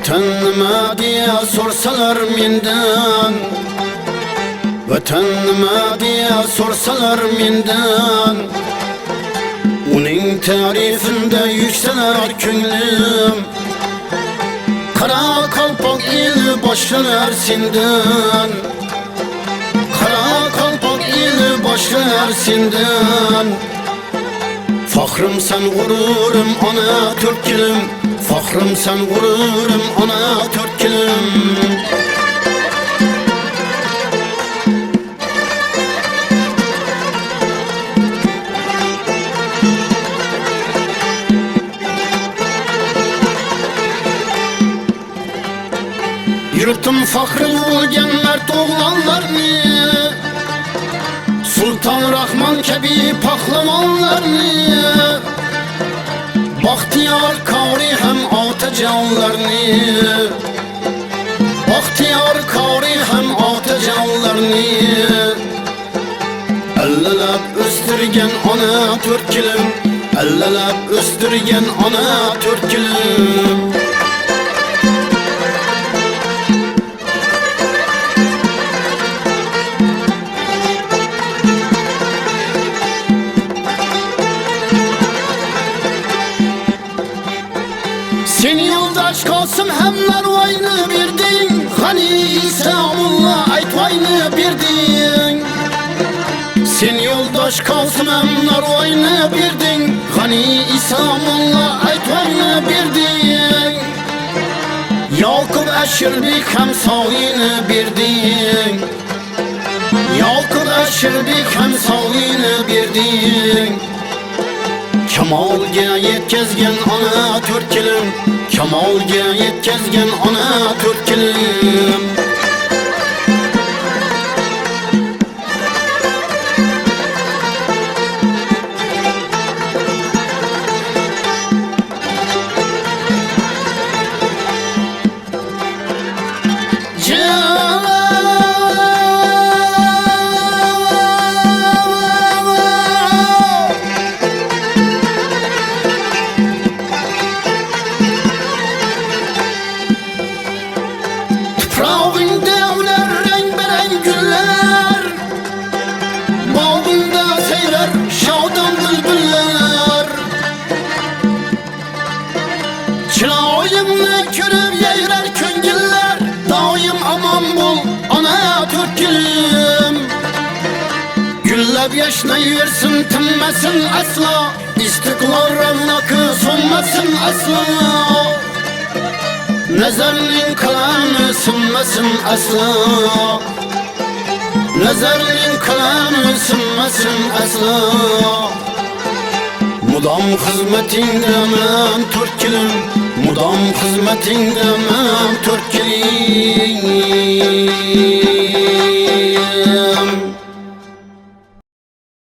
Vatan nima diye sorsalar mendan, Vatan nima diye sorsalar mendan, uning tarifinde yükseler ko'nglim. Kara kalpak ili başlar senden, Kara kalpak ili başlar senden. Fahrım sen gururum ana Türk'üm, Fahrım sen gururum ana Türk'üm. Yurtum fahrı bo'lgan mard o'g'lonlarni, Sultan Rahman kabi pahlavonlarni, Baxtiyor Kori ham otajonlarni, Baxtiyor Kori ham otajonlarni allalab o'stirgan ona Türk'üm, allalab o'stirgan ona Türk'üm. Seni yoldaş Kasım hem narvayını birdin, Hani İslamullah aytvayını birdin. Seni yoldaş Kasım hem narvayını birdin, Hani İslamullah aytvayını birdin. Yakup Eşirbek hem sağını birdin, Yakup Eşirbek hem sağını birdin. Kemalga yetkazgan ona Türk'üm, Kemalga yetkazgan ona Türk'üm. Çırağımla körüp yayrar köngüller, Daim aman bol ana Türk'üm. Güllep yaşnayıversin tinmesin asla, İstiklal ravnakı sonmasın asla. Nazarının kalanı sınmasın asla, Nazarının kalanı sınmasın asla. Mudam hizmetindemen Türk'üm, Mudam hizmetindemen Türk'üm.